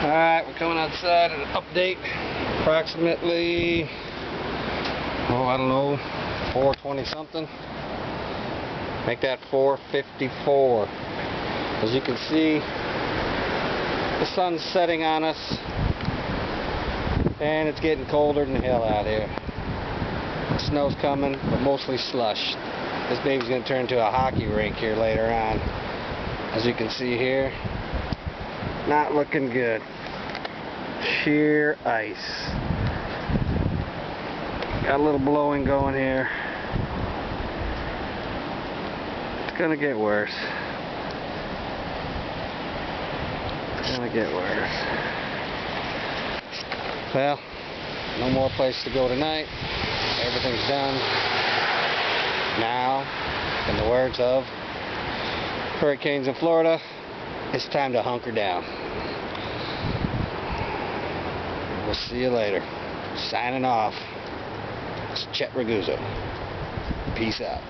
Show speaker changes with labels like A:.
A: Alright, we're coming outside at an update. Approximately, I don't know, 4:20 something. Make that 4:54. As you can see, the sun's setting on us, and it's getting colder than hell out here. The snow's coming, but mostly slush. This baby's going to turn into a hockey rink here later on. As you can see here, not looking good. Sheer ice. Got a little blowing going here. It's gonna get worse. It's gonna get worse. Well, no more place to go tonight. Everything's done. Now, in the words of hurricanes in Florida, it's time to hunker down. We'll see you later. Signing off. It's Chet Raguzzo. Peace out.